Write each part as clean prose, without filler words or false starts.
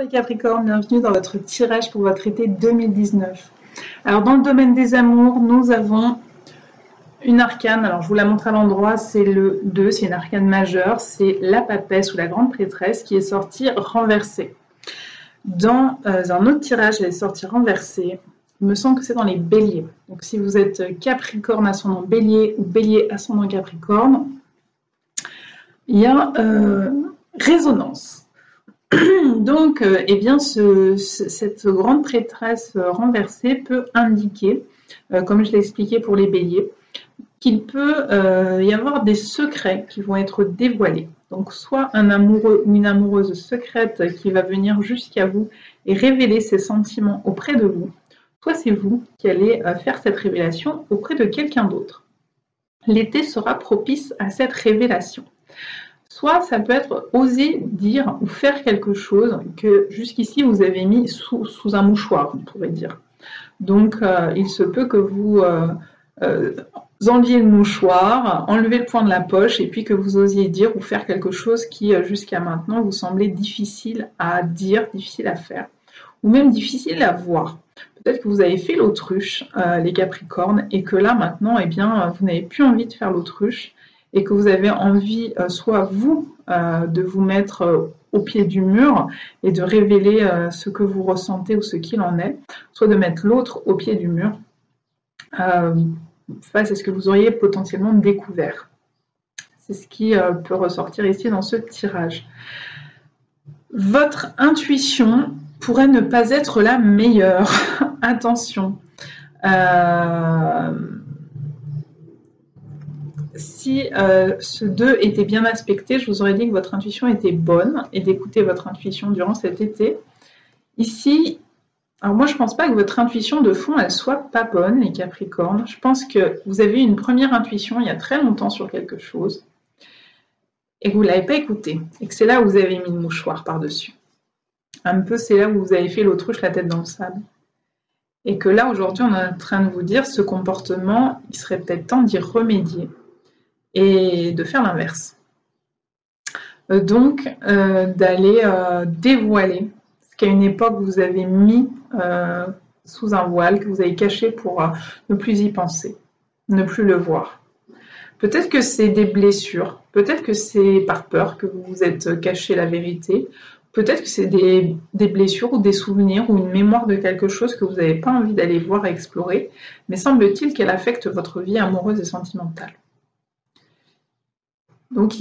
les Capricornes, bienvenue dans votre tirage pour votre été 2019. Alors dans le domaine des amours, nous avons une arcane, alors je vous la montre à l'endroit, c'est le 2, c'est une arcane majeure, c'est la papesse ou la grande prêtresse qui est sortie renversée. Dans un autre tirage, elle est sortie renversée, il me semble que c'est dans les béliers. Donc si vous êtes Capricorne ascendant bélier ou bélier ascendant Capricorne, il y a résonance. Donc, eh bien, cette grande prêtresse renversée peut indiquer, comme je l'ai expliqué pour les béliers, qu'il peut y avoir des secrets qui vont être dévoilés. Donc, soit un amoureux ou une amoureuse secrète qui va venir jusqu'à vous et révéler ses sentiments auprès de vous, soit c'est vous qui allez faire cette révélation auprès de quelqu'un d'autre. L'été sera propice à cette révélation. Soit ça peut être oser dire ou faire quelque chose que jusqu'ici vous avez mis sous un mouchoir, on pourrait dire. Donc il se peut que vous enleviez le mouchoir, enlevez le point de la poche et puis que vous osiez dire ou faire quelque chose qui jusqu'à maintenant vous semblait difficile à dire, difficile à faire ou même difficile à voir. Peut-être que vous avez fait l'autruche, les Capricornes, et que là maintenant, eh bien, vous n'avez plus envie de faire l'autruche et que vous avez envie, soit vous, de vous mettre au pied du mur et de révéler ce que vous ressentez ou ce qu'il en est, soit de mettre l'autre au pied du mur face à ce que vous auriez potentiellement découvert. C'est ce qui peut ressortir ici dans ce tirage. Votre intuition pourrait ne pas être la meilleure. Attention. Si ce 2 était bien aspecté, je vous aurais dit que votre intuition était bonne et d'écouter votre intuition durant cet été. Ici, alors moi je ne pense pas que votre intuition de fond elle soit pas bonne, les Capricornes. Je pense que vous avez eu une première intuition il y a très longtemps sur quelque chose et que vous ne l'avez pas écoutée et que c'est là où vous avez mis le mouchoir par-dessus. Un peu c'est là où vous avez fait l'autruche la tête dans le sable. Et que là aujourd'hui on est en train de vous dire ce comportement, il serait peut-être temps d'y remédier et de faire l'inverse. Donc, d'aller dévoiler ce qu'à une époque vous avez mis sous un voile, que vous avez caché pour ne plus y penser, ne plus le voir. Peut-être que c'est des blessures, peut-être que c'est par peur que vous vous êtes caché la vérité, peut-être que c'est des blessures ou des souvenirs ou une mémoire de quelque chose que vous n'avez pas envie d'aller voir et explorer, mais semble-t-il qu'elle affecte votre vie amoureuse et sentimentale. Donc,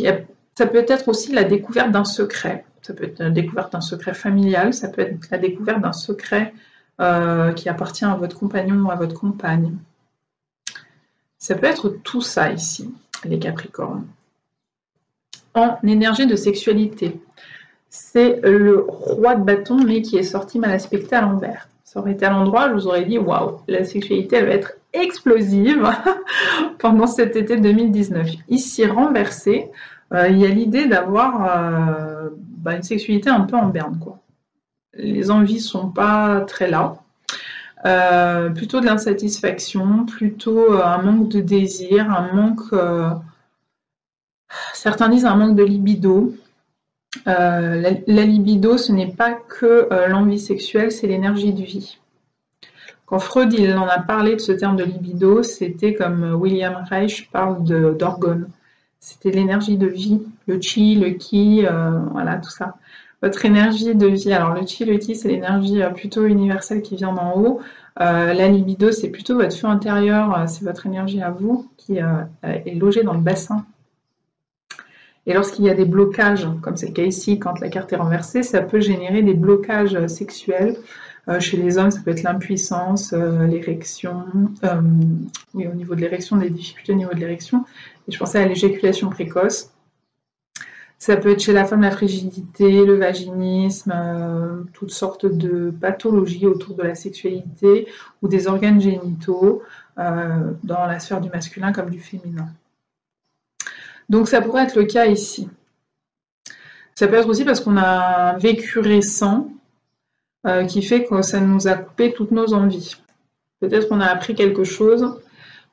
ça peut être aussi la découverte d'un secret. Ça peut être la découverte d'un secret familial, ça peut être la découverte d'un secret qui appartient à votre compagnon ou à votre compagne. Ça peut être tout ça ici, les Capricornes. En énergie de sexualité, c'est le roi de bâton, mais qui est sorti mal aspecté à l'envers. Ça aurait été à l'endroit, je vous aurais dit, waouh, la sexualité, elle va être explosive pendant cet été 2019. Ici, renversé, il y a l'idée d'avoir une sexualité un peu en berne, quoi. Les envies ne sont pas très là. Plutôt de l'insatisfaction, plutôt un manque de désir, un manque... certains disent un manque de libido. La libido, ce n'est pas que l'envie sexuelle, c'est l'énergie de vie. Quand Freud il en a parlé de ce terme de libido, c'était comme William Reich parle d'orgone. C'était l'énergie de vie, le chi, le ki, voilà tout ça. Votre énergie de vie, alors le chi, le ki, c'est l'énergie plutôt universelle qui vient d'en haut. La libido, c'est plutôt votre feu intérieur, c'est votre énergie à vous qui est logée dans le bassin. Et lorsqu'il y a des blocages, comme c'est le cas ici, quand la carte est renversée, ça peut générer des blocages sexuels. Chez les hommes, ça peut être l'impuissance, l'érection, oui, au niveau de l'érection, des difficultés au niveau de l'érection. Et je pensais à l'éjaculation précoce. Ça peut être chez la femme la frigidité, le vaginisme, toutes sortes de pathologies autour de la sexualité ou des organes génitaux dans la sphère du masculin comme du féminin. Donc ça pourrait être le cas ici. Ça peut être aussi parce qu'on a un vécu récent qui fait que ça nous a coupé toutes nos envies. Peut-être qu'on a appris quelque chose,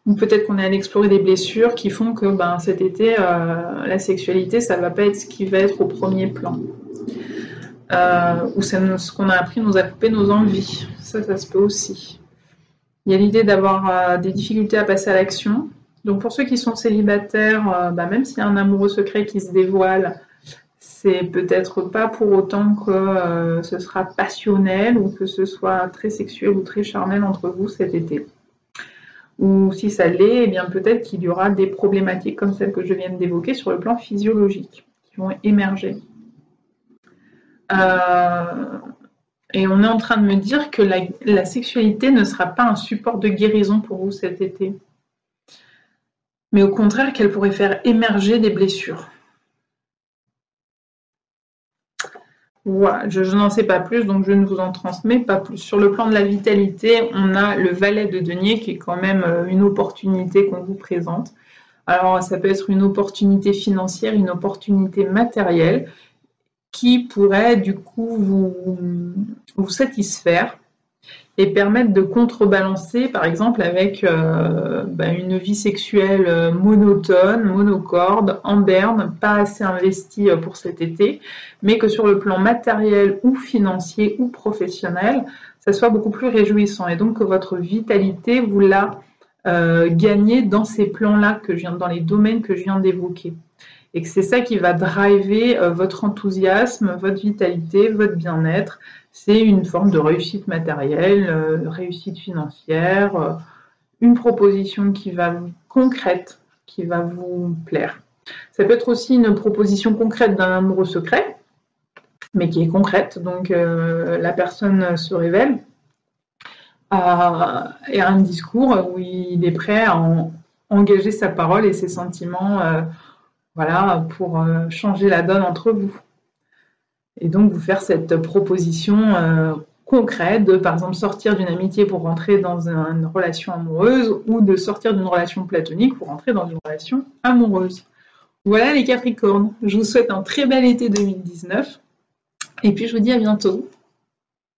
ou peut-être qu'on est allé explorer des blessures qui font que cet été, la sexualité, ça ne va pas être ce qui va être au premier plan. ou ce qu'on a appris nous a coupé nos envies. Ça se peut aussi. Il y a l'idée d'avoir des difficultés à passer à l'action. Donc pour ceux qui sont célibataires, même s'il y a un amoureux secret qui se dévoile, c'est peut-être pas pour autant que ce sera passionnel ou que ce soit très sexuel ou très charnel entre vous cet été. Ou si ça l'est, eh bien peut-être qu'il y aura des problématiques comme celles que je viens d'évoquer sur le plan physiologique qui vont émerger. Et on est en train de me dire que la sexualité ne sera pas un support de guérison pour vous cet été, mais au contraire qu'elle pourrait faire émerger des blessures. Voilà, je n'en sais pas plus, donc je ne vous en transmets pas plus. Sur le plan de la vitalité, on a le valet de denier qui est quand même une opportunité qu'on vous présente. Alors, ça peut être une opportunité financière, une opportunité matérielle qui pourrait du coup vous satisfaire et permettre de contrebalancer, par exemple, avec une vie sexuelle monotone, monocorde, en berne, pas assez investie pour cet été, mais que sur le plan matériel ou financier ou professionnel, ça soit beaucoup plus réjouissant et donc que votre vitalité, vous la gagnez dans ces plans-là, dans les domaines que je viens d'évoquer. Et que c'est ça qui va driver votre enthousiasme, votre vitalité, votre bien-être. C'est une forme de réussite matérielle, réussite financière, une proposition concrète qui va vous plaire. Ça peut être aussi une proposition concrète d'un amoureux secret, mais qui est concrète, donc la personne se révèle et a un discours où il est prêt à engager sa parole et ses sentiments pour changer la donne entre vous. Et donc, vous faire cette proposition concrète de, par exemple, sortir d'une amitié pour rentrer dans une relation amoureuse ou de sortir d'une relation platonique pour rentrer dans une relation amoureuse. Voilà les Capricornes. Je vous souhaite un très bel été 2019 et puis je vous dis à bientôt.